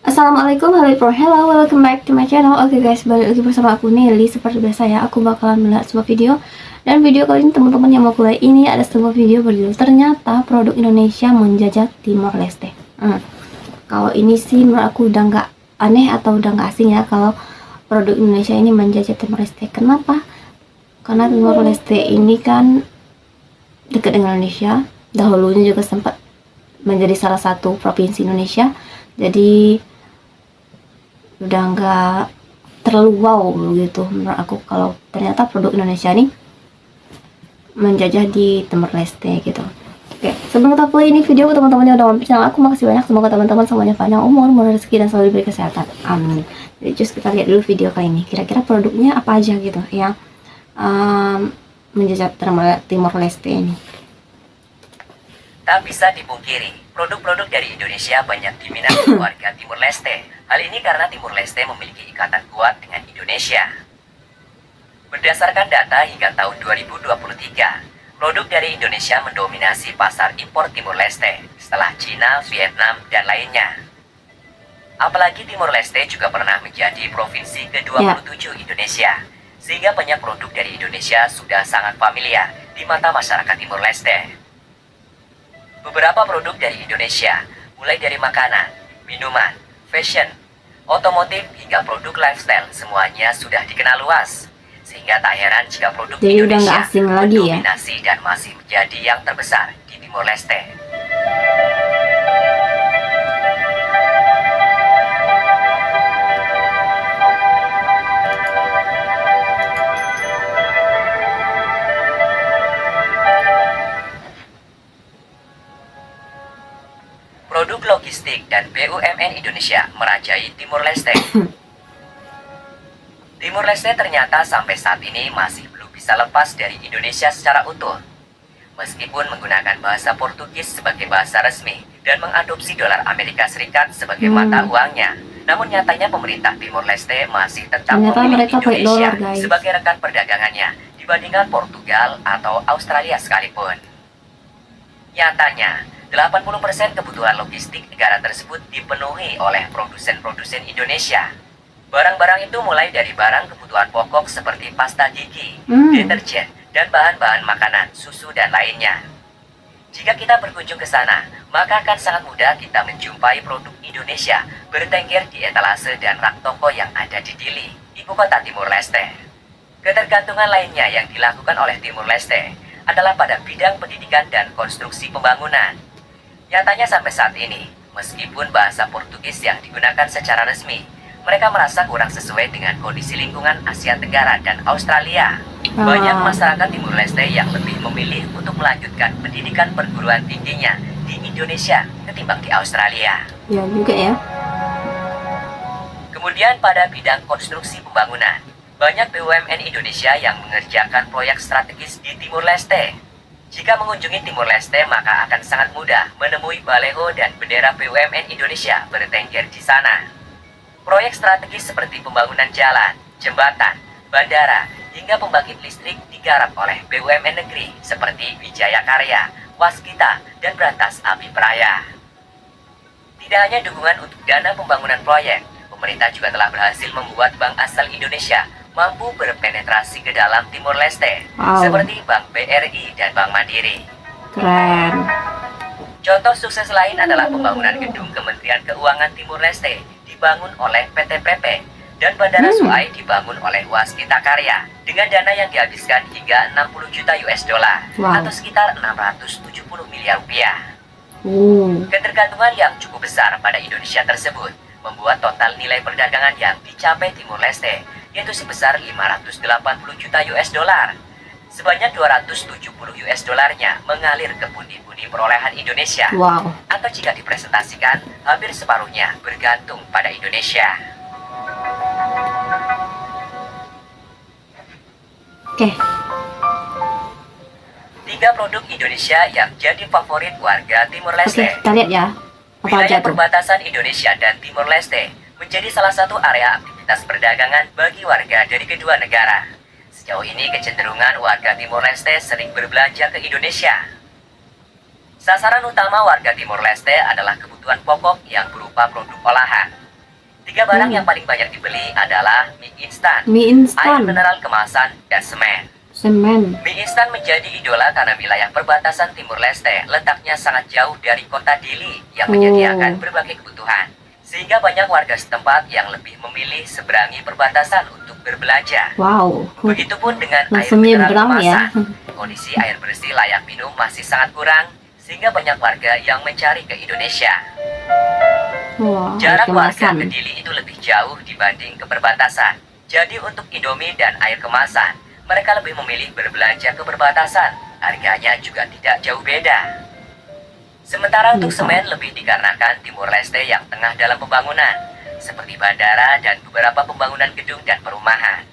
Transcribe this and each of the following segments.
Assalamualaikum, hello, welcome back to my channel. Oke guys, balik lagi bersama aku Nelly. Seperti biasa ya, aku bakalan melihat sebuah video. Dan video kali ini teman-teman yang mau kuliah ini ada sebuah video berjudul ternyata produk Indonesia menjajah Timor Leste. Kalau ini sih menurut aku udah nggak aneh atau udah nggak asing ya kalau produk Indonesia ini menjajah Timor Leste. Kenapa? Karena Timor Leste ini kan dekat dengan Indonesia. Dahulunya juga sempat menjadi salah satu provinsi Indonesia. Jadi udah nggak terlalu wow gitu menurut aku kalau ternyata produk Indonesia nih menjajah di Timor Leste gitu. Oke, sebelum kita play ini video, teman-teman yang udah mampir channel aku, makasih banyak. Semoga teman-teman semuanya panjang umur, murah rezeki, dan selalu diberi kesehatan, amin. Jadi just kita lihat dulu video kali ini, kira-kira produknya apa aja gitu yang menjajah Timor Leste ini. Tak bisa dipungkiri, produk-produk dari Indonesia banyak diminati warga Timur Leste. Hal ini karena Timur Leste memiliki ikatan kuat dengan Indonesia. Berdasarkan data hingga tahun 2023, produk dari Indonesia mendominasi pasar impor Timur Leste setelah Cina, Vietnam, dan lainnya. Apalagi Timur Leste juga pernah menjadi provinsi ke-27 Indonesia, sehingga banyak produk dari Indonesia sudah sangat familiar di mata masyarakat Timur Leste. Beberapa produk dari Indonesia, mulai dari makanan, minuman, fashion, otomotif, hingga produk lifestyle, semuanya sudah dikenal luas. Sehingga tak heran jika produk jadi Indonesia mendominasi dan masih menjadi yang terbesar di Timor Leste. Produk logistik dan BUMN Indonesia merajai Timor Leste. Timor Leste ternyata sampai saat ini masih belum bisa lepas dari Indonesia secara utuh. Meskipun menggunakan bahasa Portugis sebagai bahasa resmi dan mengadopsi dolar Amerika Serikat sebagai mata uangnya, namun nyatanya pemerintah Timor Leste masih tetap memilih Indonesia sebagai rekan perdagangannya dibandingkan Portugal atau Australia sekalipun. Nyatanya, 80% kebutuhan logistik negara tersebut dipenuhi oleh produsen-produsen Indonesia. Barang-barang itu mulai dari barang kebutuhan pokok seperti pasta gigi, deterjen, dan bahan-bahan makanan, susu, dan lainnya. Jika kita berkunjung ke sana, maka akan sangat mudah kita menjumpai produk Indonesia bertengger di etalase dan rak toko yang ada di Dili, ibu kota Timor Leste. Ketergantungan lainnya yang dilakukan oleh Timor Leste adalah pada bidang pendidikan dan konstruksi pembangunan. Nyatanya sampai saat ini, meskipun bahasa Portugis yang digunakan secara resmi, mereka merasa kurang sesuai dengan kondisi lingkungan Asia Tenggara dan Australia. Banyak masyarakat Timor Leste yang lebih memilih untuk melanjutkan pendidikan perguruan tingginya di Indonesia ketimbang di Australia. Ya juga ya. Kemudian pada bidang konstruksi pembangunan, banyak BUMN Indonesia yang mengerjakan proyek strategis di Timor Leste. Jika mengunjungi Timor Leste, maka akan sangat mudah menemui baleho dan bendera BUMN Indonesia bertengger di sana. Proyek strategis seperti pembangunan jalan, jembatan, bandara, hingga pembangkit listrik digarap oleh BUMN negeri seperti Wijaya Karya, Waskita, dan Brantas Api Praya. Tidak hanya dukungan untuk dana pembangunan proyek, pemerintah juga telah berhasil membuat bank asal Indonesia mampu berpenetrasi ke dalam Timor Leste, seperti Bank BRI dan Bank Mandiri. Keren. Contoh sukses lain adalah pembangunan gedung Kementerian Keuangan Timor Leste dibangun oleh PT PP dan Bandara Suai dibangun oleh Waskita Karya dengan dana yang dihabiskan hingga 60 juta US dollar atau sekitar 670 miliar rupiah. Ketergantungan yang cukup besar pada Indonesia tersebut membuat total nilai perdagangan yang dicapai Timor Leste yaitu sebesar 580 juta US dollar. Sebanyak 270 US dollarnya mengalir ke pundi-pundi perolehan Indonesia. Atau jika dipresentasikan, hampir separuhnya bergantung pada Indonesia. Oke. 3 produk Indonesia yang jadi favorit warga Timor Leste. Oke, kita lihat ya. Wilayah perbatasan Indonesia dan Timor Leste menjadi salah satu area aktivitas perdagangan bagi warga dari kedua negara. Sejauh ini kecenderungan warga Timor Leste sering berbelanja ke Indonesia. Sasaran utama warga Timor Leste adalah kebutuhan pokok yang berupa produk olahan, Tiga barang yang paling banyak dibeli adalah mie instan, Mie air instan, mineral kemasan, dan semen. semen. Mie instan menjadi idola karena wilayah perbatasan Timur Leste letaknya sangat jauh dari kota Dili yang menyediakan berbagai kebutuhan. Sehingga banyak warga setempat yang lebih memilih seberangi perbatasan untuk berbelanja. Wow. Begitupun dengan air Langsung mineral nyebrang ya. kemasan. Kondisi air bersih layak minum masih sangat kurang, sehingga banyak warga yang mencari ke Indonesia. Wah, Jarak warga kemasan. ke Dili itu lebih jauh dibanding ke perbatasan. Jadi untuk Indomie dan air kemasan, mereka lebih memilih berbelanja ke perbatasan. Harganya juga tidak jauh beda. Sementara untuk semen lebih dikarenakan Timur Leste yang tengah dalam pembangunan, seperti bandara dan beberapa pembangunan gedung dan perumahan.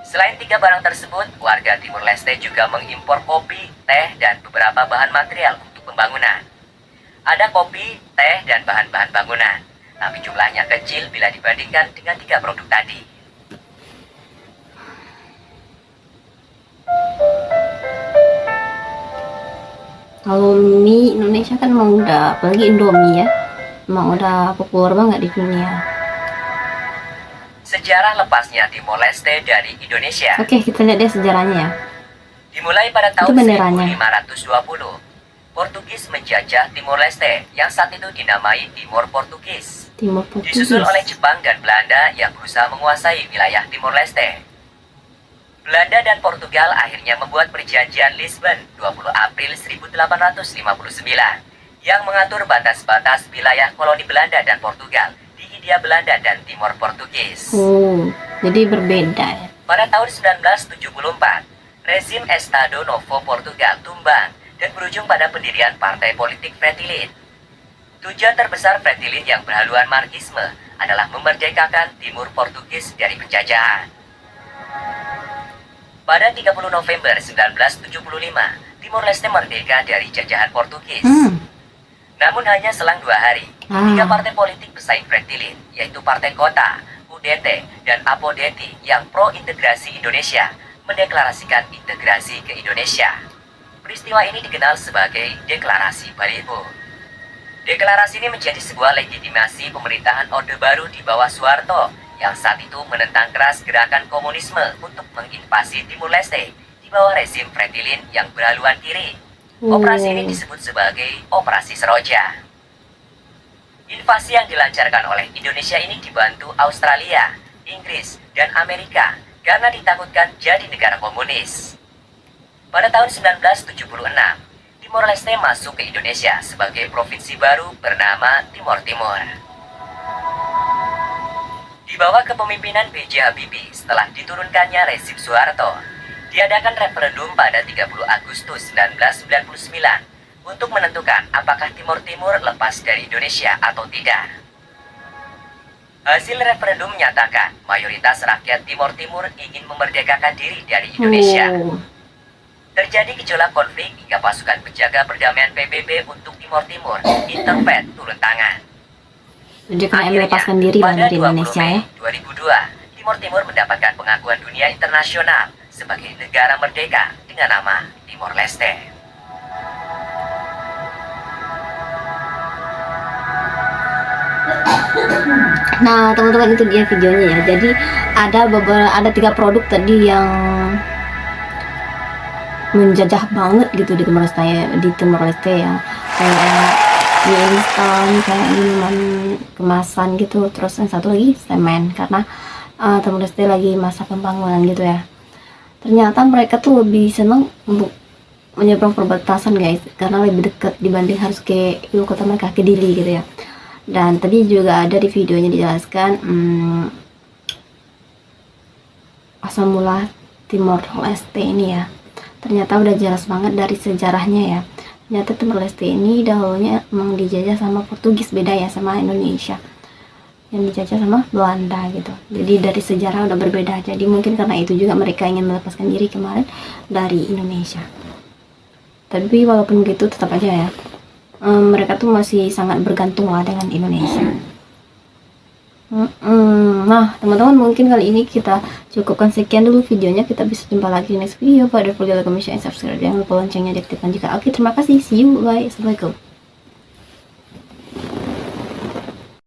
Selain tiga barang tersebut, warga Timur Leste juga mengimpor kopi, teh, dan beberapa bahan material untuk pembangunan. Ada kopi, teh, dan bahan-bahan bangunan, tapi jumlahnya kecil bila dibandingkan dengan tiga produk tadi. Kalau mie Indonesia kan emang udah, apalagi Indomie ya, emang udah populer banget di dunia. Sejarah lepasnya Timor Leste dari Indonesia. Oke, kita lihat deh sejarahnya ya. Dimulai pada Itu tahun benderanya. 1520, Portugis menjajah Timor Leste yang saat itu dinamai Timor Portugis. Timur Portugis. Disusul oleh Jepang dan Belanda yang berusaha menguasai wilayah Timor Leste. Belanda dan Portugal akhirnya membuat perjanjian Lisbon 20 April 1859 yang mengatur batas-batas wilayah koloni Belanda dan Portugal di Hindia Belanda dan Timor Portugis. Oh, jadi berbeda ya. Pada tahun 1974, rezim Estado Novo Portugal tumbang dan berujung pada pendirian partai politik Fretilin. Tujuan terbesar Fretilin yang berhaluan marxisme adalah memerdekakan Timur Portugis dari penjajahan. Pada 30 November 1975, Timor Leste merdeka dari jajahan Portugis. Namun hanya selang 2 hari, tiga partai politik pesaing Fretilin, yaitu Partai Kota, UDT, dan Apodeti yang pro-integrasi Indonesia, mendeklarasikan integrasi ke Indonesia. Peristiwa ini dikenal sebagai Deklarasi Baliho. Deklarasi ini menjadi sebuah legitimasi pemerintahan Orde Baru di bawah Soeharto, yang saat itu menentang keras gerakan komunisme untuk menginvasi Timur Leste di bawah rezim Fretilin yang berhaluan kiri. Operasi ini disebut sebagai Operasi Seroja. Invasi yang dilancarkan oleh Indonesia ini dibantu Australia, Inggris, dan Amerika karena ditakutkan jadi negara komunis. Pada tahun 1976, Timor Leste masuk ke Indonesia sebagai provinsi baru bernama Timor Timur. Di bawah kepemimpinan B.J. Habibie setelah diturunkannya rezim Soeharto, diadakan referendum pada 30 Agustus 1999 untuk menentukan apakah Timor Timur lepas dari Indonesia atau tidak. Hasil referendum menyatakan mayoritas rakyat Timor Timur ingin memerdekakan diri dari Indonesia. Terjadi gejolak konflik hingga pasukan penjaga perdamaian PBB untuk Timor Timur, Interfed, turun tangan. Jadi kena melepaskan diri lah dari Indonesia ya. 2002, Timor Timur mendapatkan pengakuan dunia internasional sebagai negara merdeka dengan nama Timor Leste. Nah, teman-teman, itu dia videonya ya. Jadi ada 3 produk tadi yang menjajah banget gitu di Timor Leste ya, yang kayak mie instan, kayak minuman kemasan gitu. Terus yang satu lagi semen, karena Timor Leste lagi masa pembangunan gitu ya. Ternyata mereka tuh lebih senang untuk menyeberang perbatasan guys, karena lebih dekat dibanding harus ke ibu kota mereka, ke Dili gitu ya. Dan tadi juga ada di videonya dijelaskan asal mula Timor Leste ini ya. Ternyata udah jelas banget dari sejarahnya ya. Ternyata Timor Leste ini dahulunya emang dijajah sama Portugis, beda ya sama Indonesia yang dijajah sama Belanda gitu. Jadi dari sejarah udah berbeda. Jadi mungkin karena itu juga mereka ingin melepaskan diri kemarin dari Indonesia. Tapi walaupun gitu tetap aja ya, mereka tuh masih sangat bergantung lah dengan Indonesia. Nah teman-teman, mungkin kali ini kita cukupkan sekian dulu videonya. Kita bisa jumpa lagi di next video. Pada follow, like, comment, share, and subscribe. Jangan lupa loncengnya diaktifkan juga. Oke, terima kasih, see you, bye, assalamualaikum.